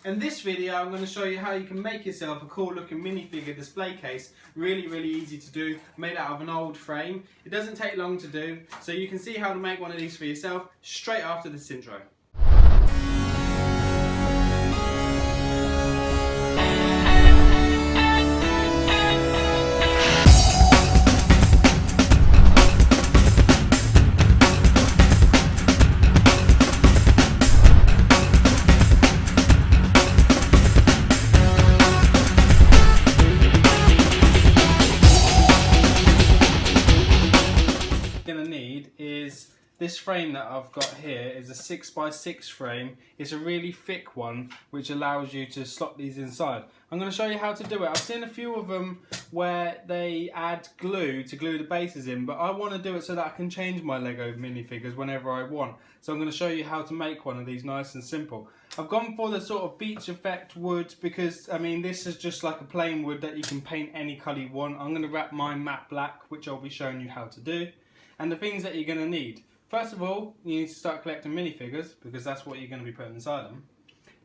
In this video I'm going to show you how you can make yourself a cool looking minifigure display case. Really easy to do, made out of an old frame. It doesn't take long to do, so you can see how to make one of these for yourself straight after this intro. Is this frame that I've got here is a 6x6 frame. It's a really thick one which allows you to slot these inside. I'm going to show you how to do it. I've seen a few of them where they add glue to glue the bases in, but I want to do it so that I can change my Lego minifigures whenever I want. So I'm going to show you how to make one of these nice and simple. I've gone for the sort of beach effect wood because, I mean, this is just like a plain wood that you can paint any colour you want. I'm going to wrap mine matte black, which I'll be showing you how to do. And the things that you're going to need. First of all, you need to start collecting minifigures because that's what you're going to be putting inside them.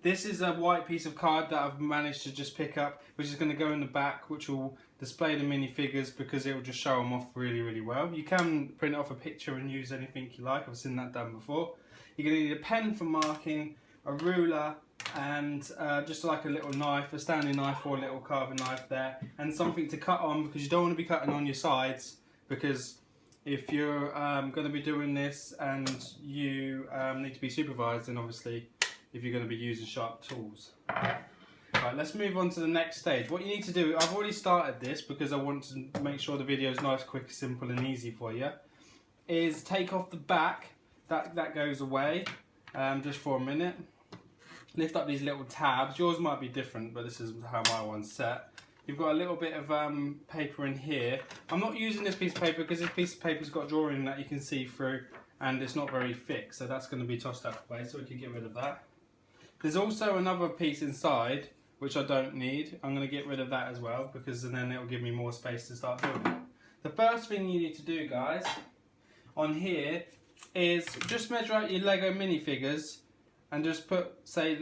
This is a white piece of card that I've managed to just pick up, which is going to go in the back, which will display the minifigures because it will just show them off really well. You can print off a picture and use anything you like. I've seen that done before. You're going to need a pen for marking, a ruler, and just like a little knife, a Stanley knife or a little carving knife there, and something to cut on because you don't want to be cutting on your sides, because if you're going to be doing this and you need to be supervised, then obviously if you're going to be using sharp tools. Right, let's move on to the next stage. What you need to do, I've already started this because I want to make sure the video is nice, quick, simple and easy for you, is take off the back, that goes away just for a minute. Lift up these little tabs. Yours might be different, but this is how my one's set. You've got a little bit of paper in here. I'm not using this piece of paper because this piece of paper's got a drawing that you can see through and it's not very thick, so that's going to be tossed out of the way, so we can get rid of that. There's also another piece inside which I don't need. I'm going to get rid of that as well because then it'll give me more space to start building. The first thing you need to do, guys, on here is just measure out your Lego minifigures and just put, say,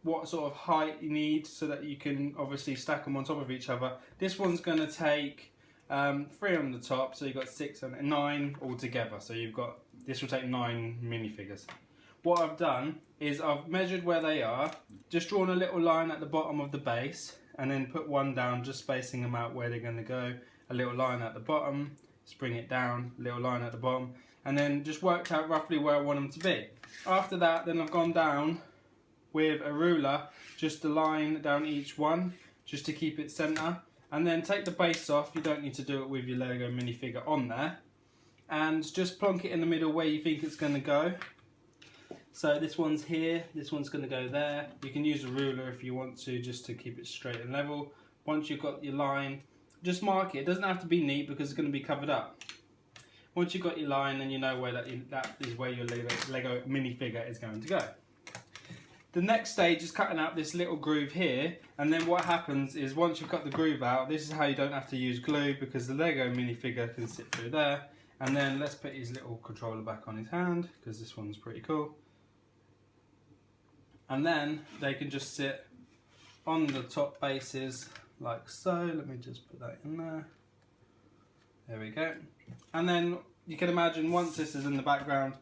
what sort of height you need so that you can obviously stack them on top of each other. This one's going to take 3 on the top, so you've got 6 and 9 altogether. So you've got, this will take 9 minifigures. What I've done is I've measured where they are, just drawn a little line at the bottom of the base, and then put one down, just spacing them out where they're going to go. A little line at the bottom, bring it down, little line at the bottom, and then just worked out roughly where I want them to be. After that, then I've gone down with a ruler, just a line down each one, just to keep it centre, and then take the base off. You don't need to do it with your Lego minifigure on there, and just plonk it in the middle where you think it's going to go. So this one's here, this one's going to go there. You can use a ruler if you want to, just to keep it straight and level. Once you've got your line, just mark it. It doesn't have to be neat because it's going to be covered up. Once you've got your line, then you know where that is where your Lego minifigure is going to go. The next stage is cutting out this little groove here, and then what happens is once you've cut the groove out, this is how you don't have to use glue because the Lego minifigure can sit through there. And then let's put his little controller back on his hand because this one's pretty cool. And then they can just sit on the top bases like so. Let me just put that in there. There we go. And then you can imagine once this is in the background,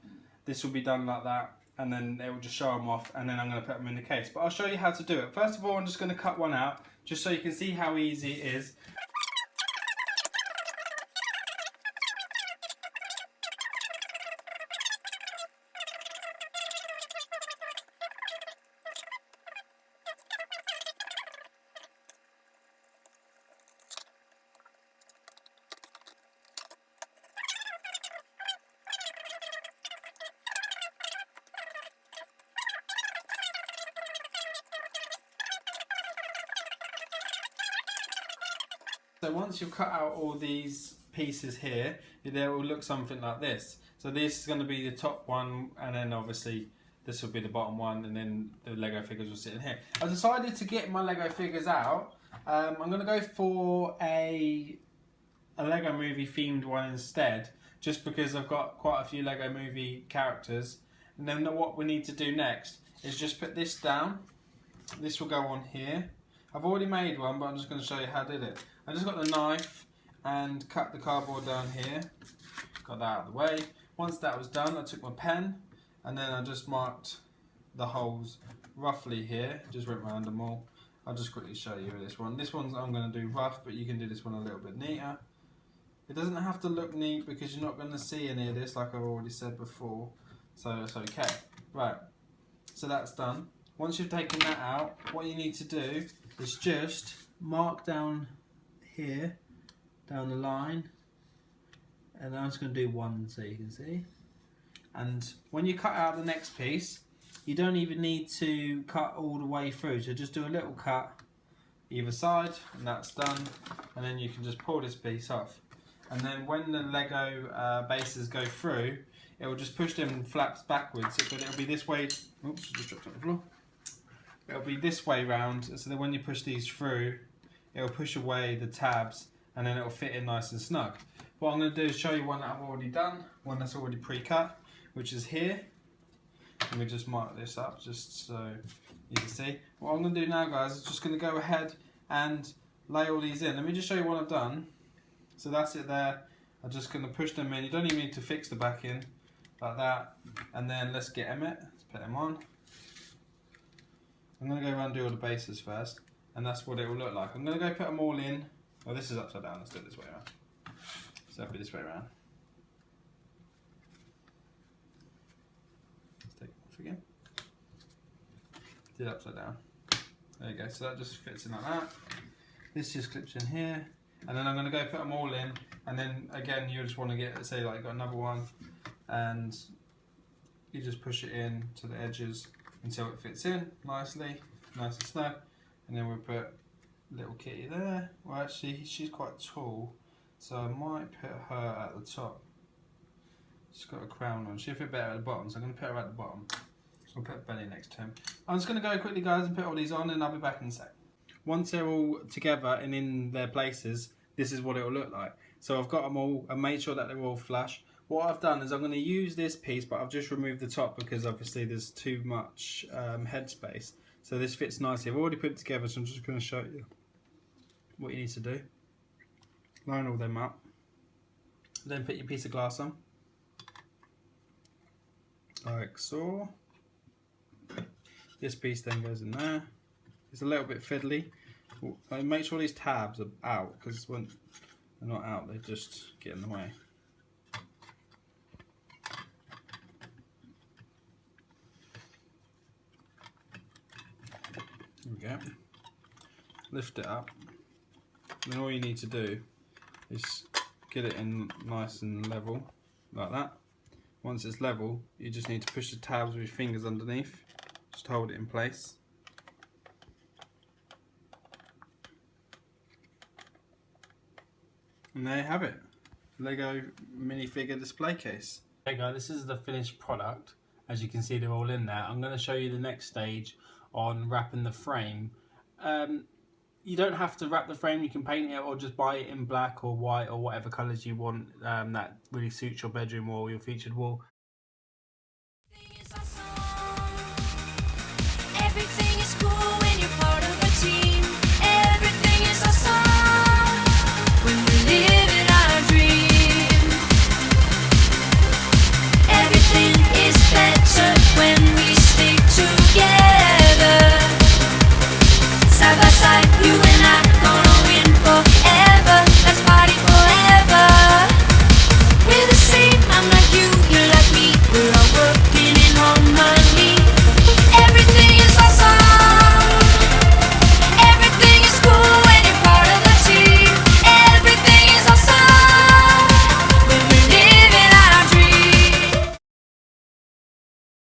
this will be done like that. And then it will just show them off, and then I'm going to put them in the case. But I'll show you how to do it. First of all, I'm just going to cut one out, just so you can see how easy it is. So once you've cut out all these pieces here, they will look something like this. So this is going to be the top one, and then obviously this will be the bottom one, and then the Lego figures will sit in here. I decided to get my Lego figures out. I'm going to go for a Lego movie themed one instead, just because I've got quite a few Lego movie characters. And then what we need to do next is just put this down, this will go on here. I've already made one, but I'm just going to show you how I did it. I just got the knife and cut the cardboard down here. Got that out of the way. Once that was done, I took my pen and then I just marked the holes roughly here. Just went around them all. I'll just quickly show you this one. This one's I'm going to do rough, but you can do this one a little bit neater. It doesn't have to look neat because you're not going to see any of this, like I've already said before. So it's okay. Right, so that's done. Once you've taken that out, what you need to do is just mark down here, down the line, and I'm just going to do one so you can see. And when you cut out the next piece, you don't even need to cut all the way through, so just do a little cut either side and that's done, and then you can just pull this piece off. And then when the Lego bases go through, it will just push them flaps backwards, but it'll be this way. Oops, just dropped on the floor. It'll be this way round, so that when you push these through, it'll push away the tabs and then it'll fit in nice and snug. What I'm going to do is show you one that I've already done, one that's already pre-cut, which is here. Let me just mark this up just so you can see. What I'm going to do now, guys, is just going to go ahead and lay all these in. Let me just show you what I've done. So that's it there. I'm just going to push them in. You don't even need to fix the back in like that. And then let's get Emmett. Let's put him on. I'm going to go around and do all the bases first, and that's what it will look like. I'm going to go put them all in. Oh, this is upside down. Let's do it this way around. So it'll be this way around. Let's take it off again. Do it upside down. There you go. So that just fits in like that. This just clips in here, and then I'm going to go put them all in. And then again, you just want to get, say, like, got another one, and you just push it in to the edges until it fits in nicely, nice and snug. And then we'll put little Kitty there. Well, actually, she's quite tall, so I might put her at the top. She's got a crown on. She'll fit better at the bottom, so I'm going to put her at the bottom. I'll put Benny next to him. I'm just going to go quickly, guys, and put all these on, and I'll be back in a sec. Once they're all together and in their places, this is what it will look like. So I've got them all and made sure that they're all flush. What I've done is I'm going to use this piece, but I've just removed the top because obviously there's too much headspace. So this fits nicely. I've already put it together, so I'm just going to show you what you need to do. Line all them up. Then put your piece of glass on. Like so. This piece then goes in there. It's a little bit fiddly. Make sure these tabs are out, because when they're not out, they just get in the way. There we go. Lift it up. And then all you need to do is get it in nice and level, like that. Once it's level, you just need to push the tabs with your fingers underneath. Just hold it in place. And there you have it. Lego minifigure display case. Hey guys, this is the finished product. As you can see, they're all in there. I'm going to show you the next stage on wrapping the frame. You don't have to wrap the frame, you can paint it or just buy it in black or white or whatever colours you want that really suits your bedroom or your featured wall.